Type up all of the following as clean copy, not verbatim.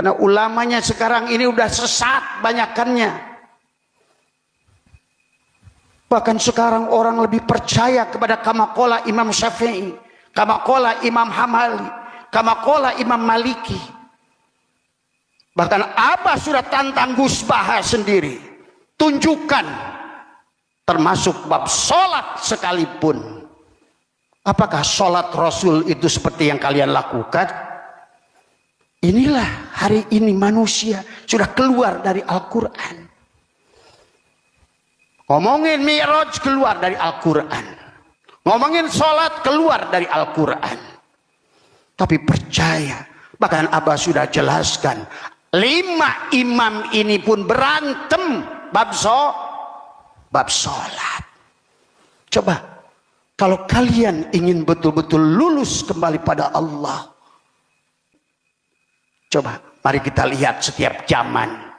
Karena ulamanya sekarang ini udah sesat banyakannya. Bahkan sekarang orang lebih percaya kepada kama qala Imam Syafi'i, kama qala Imam Hambali, kama qala Imam Maliki. Bahkan Abah sudah tantang Gus Baha sendiri. Tunjukkan, termasuk bab sholat sekalipun. Apakah sholat Rasul itu seperti yang kalian lakukan? Inilah hari ini manusia sudah keluar dari Al-Quran. Ngomongin Mi'raj keluar dari Al-Quran. Ngomongin sholat keluar dari Al-Quran. Tapi percaya, bahkan Abah sudah jelaskan, 5 imam ini pun berantem bab sholat. Coba, kalau kalian ingin betul-betul lulus kembali pada Allah, coba mari kita lihat setiap zaman.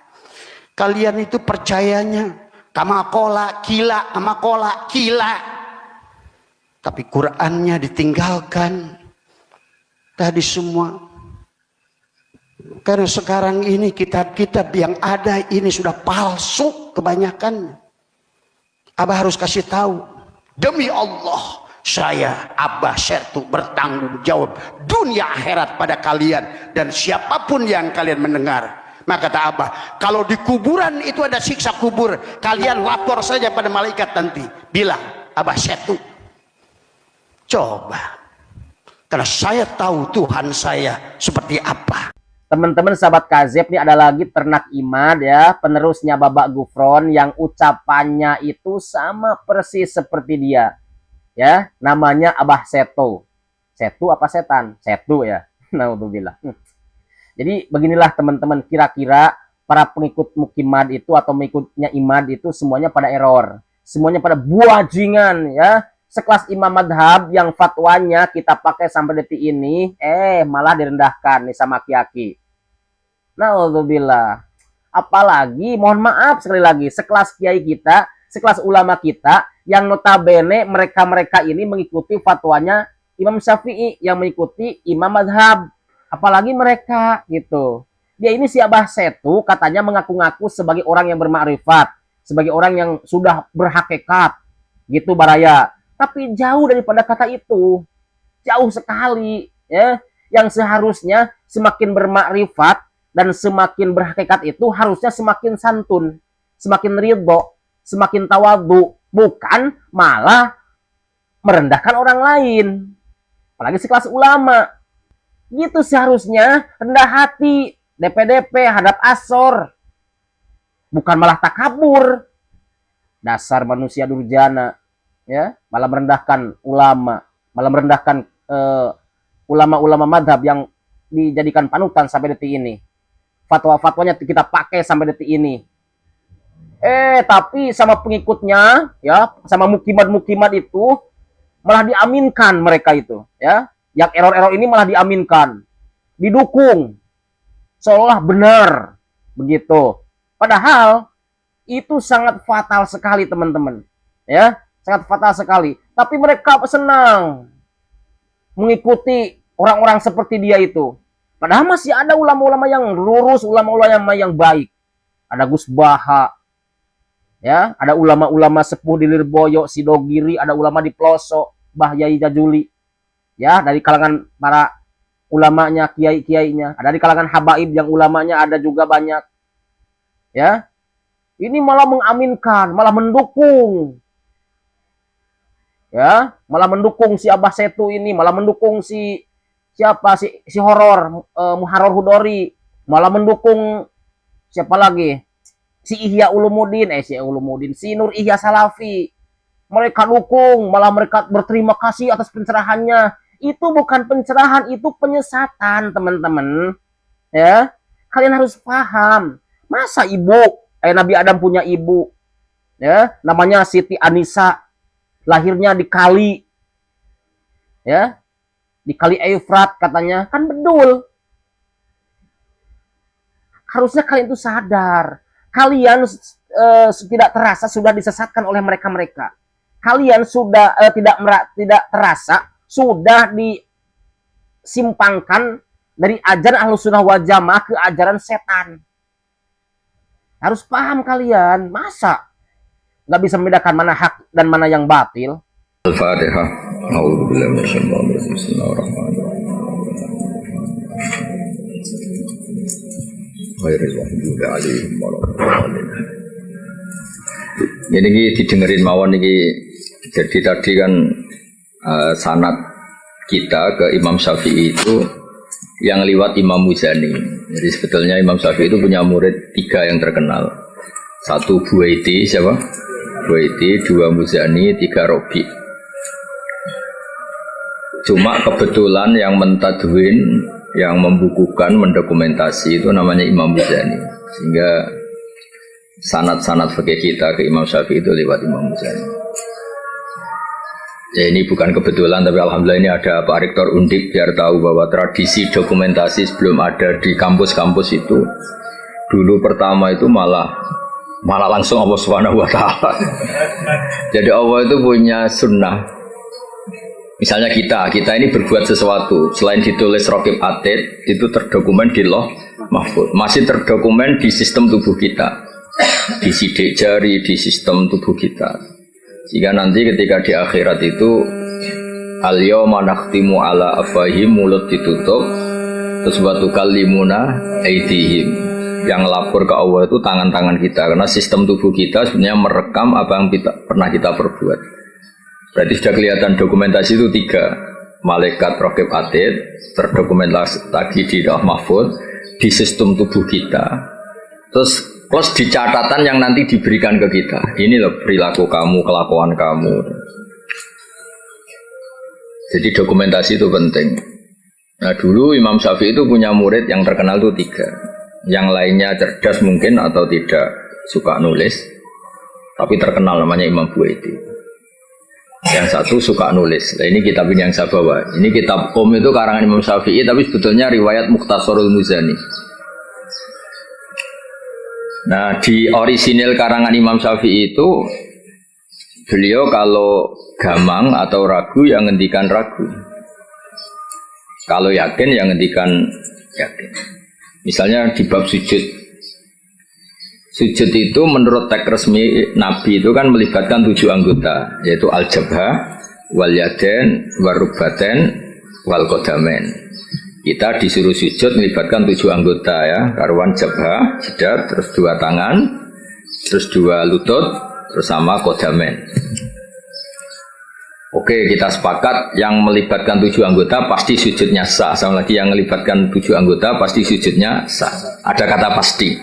Kalian itu percayanya kama qala kila, kama qala kila. Tapi Qur'annya ditinggalkan. Tadi semua. Karena sekarang ini kitab-kitab yang ada ini sudah palsu kebanyakan. Abah harus kasih tahu. Demi Allah, saya Abah Setu bertanggung jawab dunia akhirat pada kalian dan siapapun yang kalian mendengar. Maka kata Abah, kalau di kuburan itu ada siksa kubur, kalian lapor saja pada malaikat nanti, bilang Abah Setu. Coba, karena saya tahu Tuhan saya seperti apa. Teman-teman sahabat Kazep, ini ada lagi ternak Imad ya, penerusnya Babak Gufron yang ucapannya itu sama persis seperti dia. Ya, namanya Abah Setu. Setu apa setan? Setu ya. Naudzubillah. Jadi beginilah teman-teman, kira-kira para pengikut Mukimad itu atau mengikutnya Imad itu semuanya pada error. Semuanya pada buajingan ya. Sekelas imam madhab yang fatwanya kita pakai sampai detik ini, malah direndahkan nih sama Kiai. Naudzubillah. Apalagi, mohon maaf sekali lagi, sekelas kiai kita, sekelas ulama kita, yang notabene mereka-mereka ini mengikuti fatwanya Imam Syafi'i, yang mengikuti imam madhab. Apalagi mereka gitu. Dia ini si Abah Setu katanya mengaku-ngaku sebagai orang yang bermakrifat, sebagai orang yang sudah berhakikat, gitu Baraya. Tapi jauh daripada kata itu, jauh sekali ya. Yang seharusnya semakin bermakrifat dan semakin berhakikat itu harusnya semakin santun, semakin ridho, semakin tawadhu, bukan malah merendahkan orang lain. Apalagi sekelas ulama. Gitu seharusnya, rendah hati, DP-DP, hadap asor. Bukan malah takabur. Dasar manusia durjana. Ya, malah merendahkan ulama, malah merendahkan ulama-ulama madhab yang dijadikan panutan sampai detik ini. Fatwa-fatwanya kita pakai sampai detik ini. Tapi sama pengikutnya, ya, sama mukimad-mukimad itu malah diaminkan mereka itu, ya. Yang error-error ini malah diaminkan, didukung, seolah benar, begitu. Padahal itu sangat fatal sekali teman-teman, ya, sangat fatal sekali. Tapi mereka senang mengikuti orang-orang seperti dia itu. Padahal masih ada ulama-ulama yang lurus, ulama-ulama yang baik. Ada Gus Baha, ya, ada ulama-ulama sepuh di Lirboyo, Sidogiri, ada ulama di Pelosok, Mbah Yai Jajuli, ya, dari kalangan para ulamanya, kiai-kiainya, ada di kalangan habaib yang ulamanya ada juga banyak, ya. Ini malah mengaminkan, malah mendukung, ya, malah mendukung si Abah Setu ini, malah mendukung si siapa si horor Muharrar Hudori, malah mendukung siapa lagi, si Ihya Ulumuddin, si Nur Ihya Salafi. Mereka dukung, malah mereka berterima kasih atas pencerahannya. Itu bukan pencerahan, itu penyesatan, teman-teman. Ya, kalian harus paham. Masa Nabi Adam punya ibu, ya, namanya Siti Anisa, lahirnya di kali, ya, di kali Efrat katanya, kan bedul. Harusnya kalian itu sadar, kalian tidak terasa sudah disesatkan oleh mereka-mereka. Kalian sudah tidak terasa sudah disimpangkan dari ajaran Ahlus Sunnah wal Jamaah ke ajaran setan. Harus paham kalian, masa nggak bisa membedakan mana hak dan mana yang batil? Al-Fatihah. A'udzubillahi minasyaitonir rajim. Bismillahirrahmanirrahim. Ghairil maghdubi 'alaihim waladdallin. Ini didengerin mawon iki. Jadi tadi kan sanad kita ke Imam Syafi'i itu yang liwat Imam Muzani. Jadi sebetulnya Imam Syafi'i itu punya murid 3 yang terkenal. 1 Buaiti, siapa? Buaiti, 2 Muzani, 3 Robi. Cuma kebetulan yang mentadwin, yang membukukan, mendokumentasi itu namanya Imam Muzani. Sehingga sanad-sanad fikih kita ke Imam Syafi'i itu lewat Imam Muzani. Ya ini bukan kebetulan, tapi alhamdulillah ini ada Pak Rektor Undip biar tahu bahwa tradisi dokumentasi sebelum ada di kampus-kampus itu dulu pertama itu malah langsung Allah Subhanahu wa taala. Jadi Allah itu punya sunnah. Misalnya kita ini berbuat sesuatu selain ditulis Raqib Atid itu terdokumen di Lauh Mahfuz. Masih terdokumen di sistem tubuh kita. Di sidik jari, di sistem tubuh kita. Jika nanti ketika di akhirat itu al-yawma nakhtimu ala afwahihim, mulut ditutup, terus wa tukallimuna aydihim, yang lapor ke Allah itu tangan-tangan kita, karena sistem tubuh kita sebenarnya merekam apa yang pernah kita perbuat. Berarti sudah kelihatan dokumentasi itu 3. Malaikat Raqib Atid terdokumentasi lagi di Lauh Mahfuz, di sistem tubuh kita, terus plus di catatan yang nanti diberikan ke kita. Ini loh perilaku kamu, kelakuan kamu. Jadi dokumentasi itu penting. Nah dulu Imam Syafi'i itu punya murid yang terkenal itu 3. Yang lainnya cerdas mungkin atau tidak suka nulis, tapi terkenal namanya Imam Buaiti. Yang satu suka nulis. Nah ini kitab ini yang saya bawa. Ini kitab itu karangan Imam Syafi'i, tapi sebetulnya riwayat Mukhtasarul Muzani. Nah di orisinil karangan Imam Syafi'i itu beliau kalau gamang atau ragu yang ngendikan ragu, kalau yakin yang ngendikan yakin. Misalnya di bab sujud itu menurut teks resmi Nabi itu kan melibatkan 7 anggota, yaitu al-jabhah, wal yaden, warubaten, wal qadamen. Kita disuruh sujud melibatkan 7 anggota ya, karuan jabhah, jidat, terus 2 tangan, terus 2 lutut, terus sama kodamen. Oke, kita sepakat yang melibatkan 7 anggota pasti sujudnya sah. Sama lagi yang melibatkan 7 anggota pasti sujudnya sah. Ada kata pasti.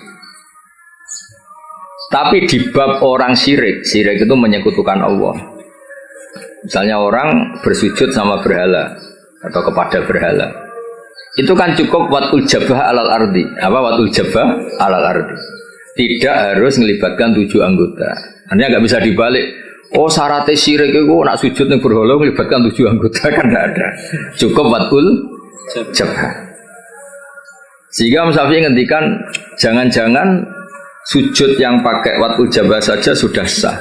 Tapi di bab orang syirik itu menyekutukan Allah. Misalnya orang bersujud sama berhala atau kepada berhala. Itu kan cukup watul jabah alal ardi. Apa watul jabah alal ardi? Tidak harus melibatkan 7 anggota. Artinya nggak bisa dibalik. Oh syaratnya syirik itu nak sujud yang berhala melibatkan 7 anggota kan tidak ada. Cukup watul jabah. Sehingga Imam Syafi'i ngendikan jangan-jangan sujud yang pakai watul jabah saja sudah sah.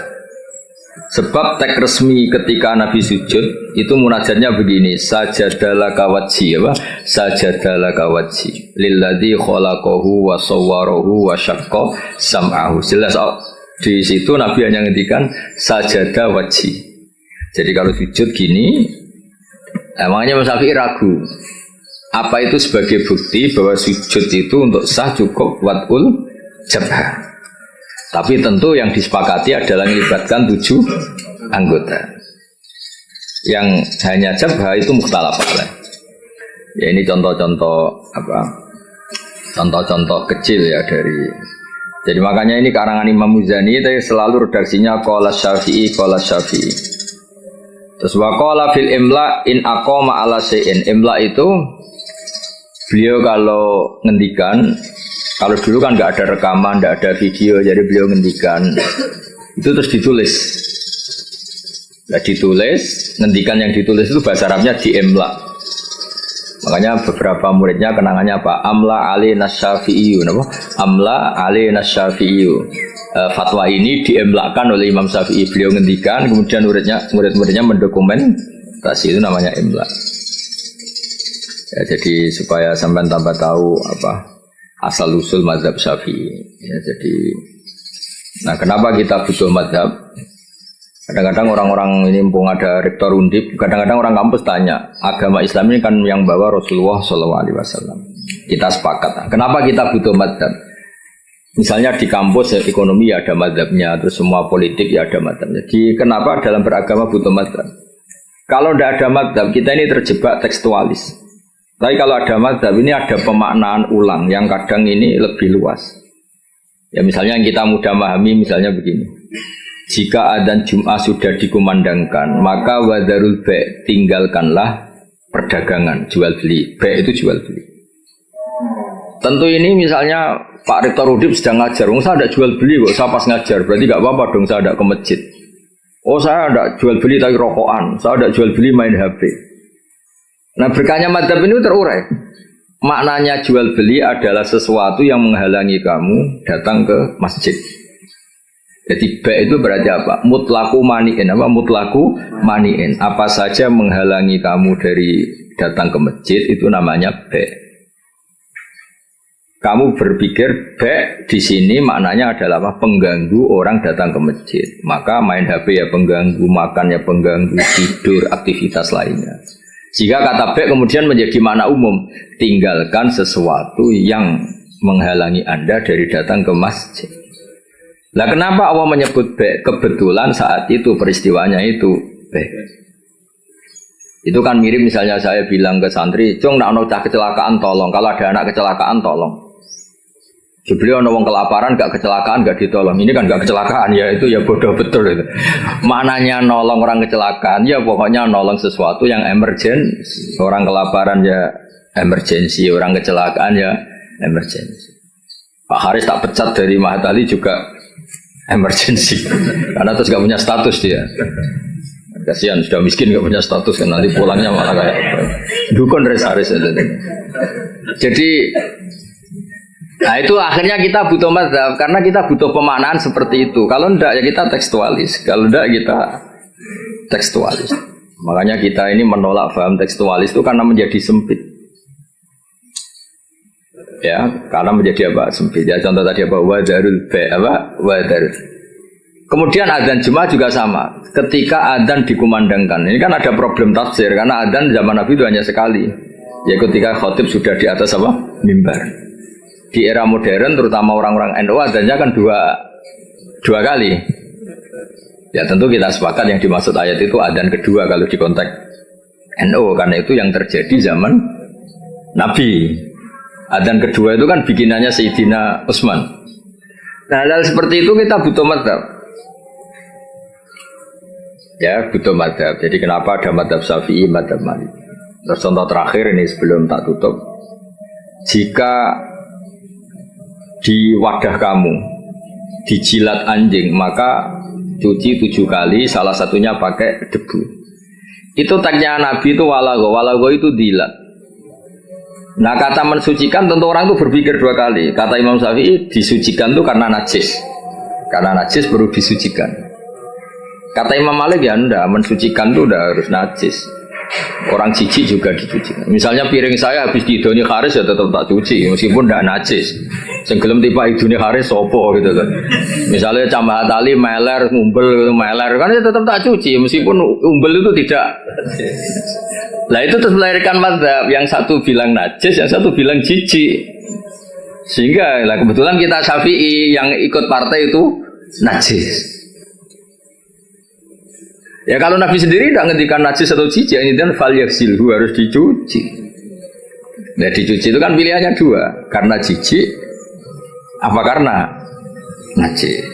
Sebab teks resmi ketika Nabi sujud itu munajatnya begini, sajadalaka wajhi, apa? Sajadalaka wajhi lilladzi khalaqahu wa sawwarahu wa syaqqa sam'ahu. Jelas di situ Nabi hanya ngendikan sajada wajhi. Jadi kalau sujud gini, makanya Imam Syafi'i ragu. Apa itu sebagai bukti bahwa sujud itu untuk sah cukup watul jabah. Tapi tentu yang disepakati adalah melibatkan 7 anggota. Yang hanya jabhah itu mukhtalaf alaih. Ya ini contoh-contoh apa? Contoh-contoh kecil ya dari. Jadi makanya ini karangan Imam Muzani itu selalu redaksinya qala Syafi'i qala Syafi'i. Terus wa qala fil imla in aqama ala syai'in. Imla itu beliau kalau ngendikan, kalau dulu kan nggak ada rekaman, nggak ada video, jadi beliau ngendikan itu terus ditulis. Nah, ditulis, ngendikan yang ditulis itu bahasa Arabnya diemla. Makanya beberapa muridnya kenangannya apa? Amla ali nasyafi'iyu, apa? Amla ali nasyafi'iyu. Fatwa ini diemlakan oleh Imam Syafi'i. Beliau ngendikan, kemudian murid-muridnya mendokumentasi, itu namanya emla. Ya, jadi supaya sampean tambah tahu apa asal usul mazhab Syafi'i. Ya, jadi, nah kenapa kita butuh mazhab? Kadang-kadang orang-orang ini mumpung ada rektor undip, kadang-kadang orang kampus tanya, agama Islam ini kan yang bawa Rasulullah SAW. Kita sepakat. Kenapa kita butuh mazhab? Misalnya di kampus ya, ekonomi ya ada mazhabnya, terus semua politik ya ada mazhabnya. Jadi kenapa dalam beragama butuh mazhab? Kalau tidak ada mazhab, kita ini terjebak tekstualis. Tapi kalau ada mazhab ini ada pemaknaan ulang yang kadang ini lebih luas. Ya misalnya yang kita mudah memahami misalnya begini. Jika adzan Jum'ah sudah dikumandangkan, maka wadarul ba', tinggalkanlah perdagangan, jual beli. Ba' itu jual beli. Tentu ini misalnya Pak Rektor Udip sedang ngajar, saya ada jual beli kok, saya pas ngajar, berarti gak apa-apa dong saya ada ke masjid. Oh saya ada jual beli tapi rokokan, saya ada jual beli main HP. Nah berkahnya madzhab ini terurai. Maknanya jual beli adalah sesuatu yang menghalangi kamu datang ke masjid. Jadi ba' itu berarti apa? Mutlaku mani'in. Apa mutlaku mani'in? Apa saja menghalangi kamu dari datang ke masjid itu namanya ba'. Kamu berpikir ba' di sini maknanya adalah apa? Pengganggu orang datang ke masjid. Maka main HP ya pengganggu, makan ya pengganggu, tidur, aktivitas lainnya. Jika kata ba' kemudian menjadi makna umum, tinggalkan sesuatu yang menghalangi Anda dari datang ke masjid. Nah kenapa Allah menyebut ba'? Kebetulan saat itu peristiwanya itu ba'. Itu kan mirip misalnya saya bilang ke santri, "Cung, nak ono cah kecelakaan tolong." Kalau ada anak kecelakaan tolong. Beliau ono wong kelaparan gak kecelakaan gak ditolong. Ini kan gak kecelakaan ya, itu ya bodoh betul itu. Maknanya nolong orang kecelakaan ya pokoknya nolong sesuatu yang emergency. Orang kelaparan ya emergency, orang kecelakaan ya emergency. Pak Haris tak pecat dari Mahatali juga emergency. Karena terus gak punya status dia. Kasihan sudah miskin gak punya status kan nanti pulangnya malah kayak dukun Res Haris. Jadi nah itu akhirnya kita butuh mazhab karena kita butuh pemaknaan seperti itu. Kalau enggak ya kita tekstualis. Kalau enggak kita tekstualis. Makanya kita ini menolak paham tekstualis itu karena menjadi sempit. Ya, karena menjadi apa? Sempit. Ya contoh tadi apa? Wadarul ba' apa? Wadarul. Kemudian adzan Jumat juga sama. Ketika adzan dikumandangkan. Ini kan ada problem tafsir karena adzan zaman Nabi itu hanya sekali. Ya ketika khotib sudah di atas apa? Mimbar. Di era modern terutama orang-orang NU adzannya kan dua kali. Ya tentu kita sepakat yang dimaksud ayat itu adzan kedua kalau di konteks NU karena itu yang terjadi zaman Nabi. Adzan kedua itu kan bikinannya Sayyidina Utsman. Nah hal seperti itu kita butuh mazhab. Ya butuh mazhab. Jadi kenapa ada mazhab Syafi'i, mazhab Maliki. Terus contoh terakhir ini sebelum tak tutup. Jika di wadah kamu dijilat anjing maka cuci 7 kali, salah satunya pakai debu. Itu tagnya Nabi itu walago itu dilat. Nah kata mensucikan tentu orang itu berpikir 2 kali. Kata Imam Syafi'i disucikan itu karena najis. Karena najis baru disucikan. Kata Imam Malik ya enggak, mensucikan itu udah harus najis. Orang jijik juga dicuci. Misalnya piring saya habis didoni haris ya tetap tak cuci meskipun tidak najis. Senggelem tiba idune haris sopo gitu kan. Misalnya cambah tali meler ngumpel meler kan ya tetap tak cuci meskipun umbel itu tidak. Lah itu terus melahirkan mazhab yang satu bilang najis, yang satu bilang jijik. Sehingga lah kebetulan kita Syafi'i yang ikut partai itu najis. Ya kalau Nabi sendiri tidak ngendikan najis atau jijik, ini dan fal yaksilhu harus dicuci. Nah dicuci itu kan pilihannya 2, karena jijik, apa karena najis.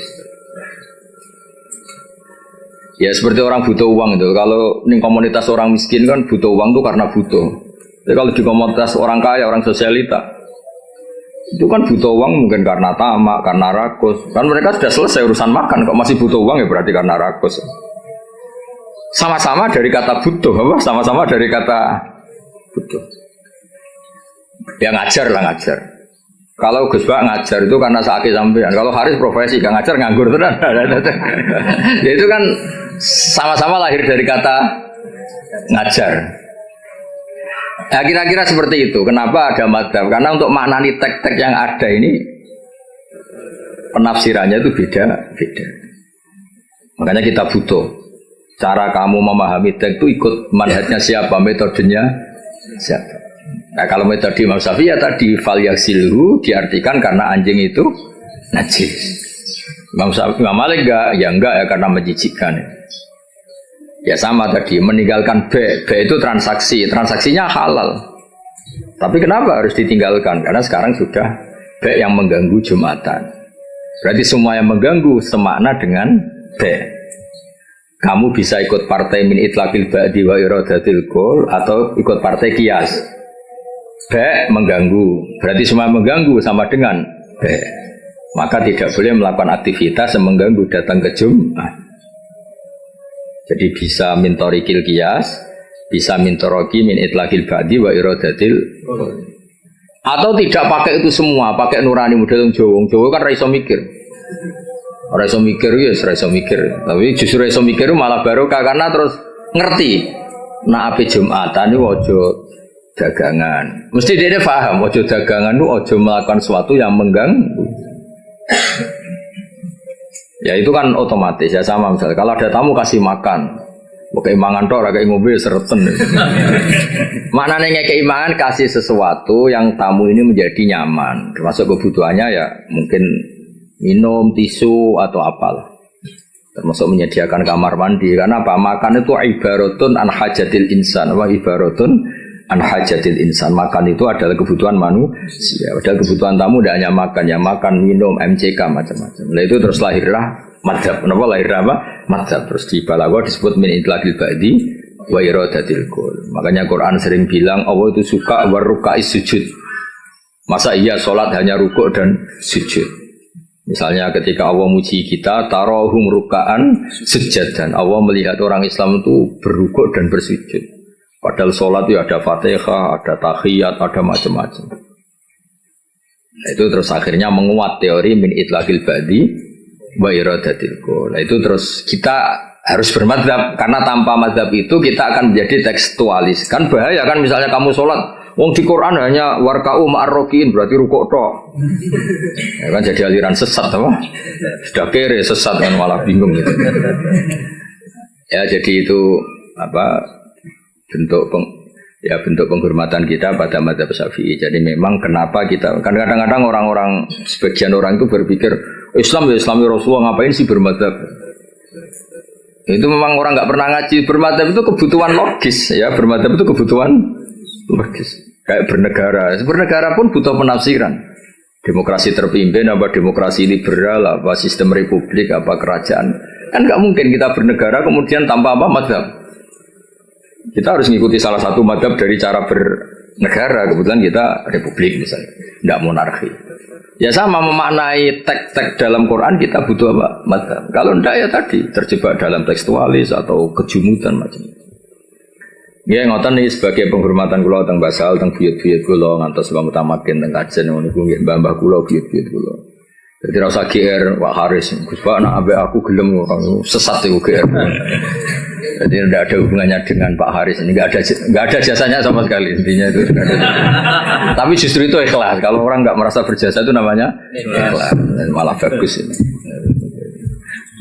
Ya seperti orang butuh uang itu. Kalau di komunitas orang miskin kan butuh uang itu karena butuh. Tapi kalau di komunitas orang kaya, orang sosialita, itu kan butuh uang mungkin karena tamak, karena rakus. Kan mereka sudah selesai urusan makan, kok masih butuh uang ya berarti karena rakus. Sama-sama dari kata butuh, apa? Sama-sama dari kata butuh. Ya ngajar lah ngajar. Kalau Gus Bak ngajar itu karena sakit sampean. Kalau Haris profesi, gak ngajar nganggur tenan. Ya itu kan sama-sama lahir dari kata ngajar. Nah, kira-kira seperti itu. Kenapa ada madzhab? Karena untuk maknani teks-teks yang ada ini penafsirannya itu beda-beda. Makanya kita butuh cara kamu memahami teks itu ikut manhajnya siapa, metodenya siapa. Nah, kalau metode Imam Syafi'i ya tadi fal yaghsilhu diartikan karena anjing itu najis. Imam Malik enggak ya karena menjijikkan. Ya sama tadi meninggalkan B itu transaksi, transaksinya halal. Tapi kenapa harus ditinggalkan? Karena sekarang sudah B yang mengganggu Jumatan. Berarti semua yang mengganggu semakna dengan B. Kamu bisa ikut partai min itlaqil ba'di wa iradatil qul atau ikut partai qiyas. B mengganggu. Berarti semua mengganggu sama dengan B. Maka tidak boleh melakukan aktivitas yang mengganggu datang ke Jumat. Jadi bisa mintorikil qiyas, bisa mintoroki min itlaqil ba'di wa iradatil qul. Atau tidak pakai itu semua, pakai nurani model Jawa. Jawa kan ra iso mikir. Ora iso mikir ya, ora iso mikir. Tapi justru iso mikir malah barokah karena terus ngerti. Nah, ape Jumatan niku aja dagangan. Mesti dia paham aja dagangan niku aja melakukan sesuatu yang mengganggu. Ya itu kan otomatis ya sama misalnya kalau ada tamu kasih makan. Pakai mangan tok ora kayak ngombe sereten. Maknanya ngekei mangan kasih sesuatu yang tamu ini menjadi nyaman. Termasuk kebutuhannya ya mungkin minum, tisu atau apalah. Termasuk menyediakan kamar mandi karena apa? Makan itu ibaratun an hajatil insan. Apa ibaratun an hajatil insan. Makan itu adalah kebutuhan manusia. Padahal kebutuhan tamu tidak hanya makan, ya makan, minum, MCK macam-macam. Nah itu terus lahirlah madzhab. Kenapa lahirlah apa? Madzhab. Terus di Balaghah disebut min itlaqil ba'di wa iradatil qul. Makanya Quran sering bilang Allah itu suka waruka'is sujud. Masa iya sholat hanya rukuk dan sujud? Misalnya ketika Allah muji kita, tarahum ruka'an sujadan. Allah melihat orang Islam itu berrukuk dan bersujud. Padahal sholat itu ada Fatihah, ada tahiyat, ada macam-macam. Nah, itu terus akhirnya menguat teori min itlaqil ba'di wa iradatil qul. Nah, itu terus kita harus bermadzhab karena tanpa madzhab itu kita akan menjadi tekstualis. Kan bahaya kan misalnya kamu sholat wong di Quran hanya warka'u ma'arrokin berarti rukuk tok. Ya kan jadi aliran sesat apa? Sudah kere sesat kan malah bingung gitu. Ya jadi itu apa bentuk penghormatan kita pada madzhab Syafi'i. Jadi memang kenapa kita kan kadang-kadang orang-orang sebagian orang itu berpikir Islam ya Islami Rasulullah ngapain sih bermadzhab? Itu memang orang nggak pernah ngaji. Bermadzhab itu kebutuhan logis ya, bermadzhab itu kebutuhan logis. Kayak bernegara pun butuh penafsiran. Demokrasi terpimpin apa demokrasi liberal apa sistem republik apa kerajaan. Kan nggak mungkin kita bernegara kemudian tanpa apa madzhab. Kita harus mengikuti salah satu madzhab dari cara bernegara. Kebetulan kita republik misalnya, nggak monarki. Ya sama memaknai teks-teks dalam Quran kita butuh apa madzhab. Kalau enggak ya tadi terjebak dalam tekstualis atau kejumutan macam-macam. Ya ngoten nih sebagai penghormatan kula teng basal teng buyut-buyut kula ngantos wong utamaken teng kajen niku nggih mbah-mbah kula buyut-buyut kula. Dadi ora usah GR Pak Haris. Gus Pak nak ambek aku gelem sesat iku GR. Jadi tidak ada hubungannya dengan Pak Haris ini enggak ada jasanya sama sekali intinya itu enggak ada. Tapi justru itu ikhlas. Kalau orang enggak merasa berjasa itu namanya ikhlas. Malah bagus ini.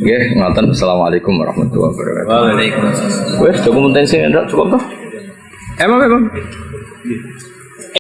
Nggih, ngoten. Assalamualaikum warahmatullahi wabarakatuh. Waalaikumsalam. Wes, dokumentasi enggak cukup toh? Emang.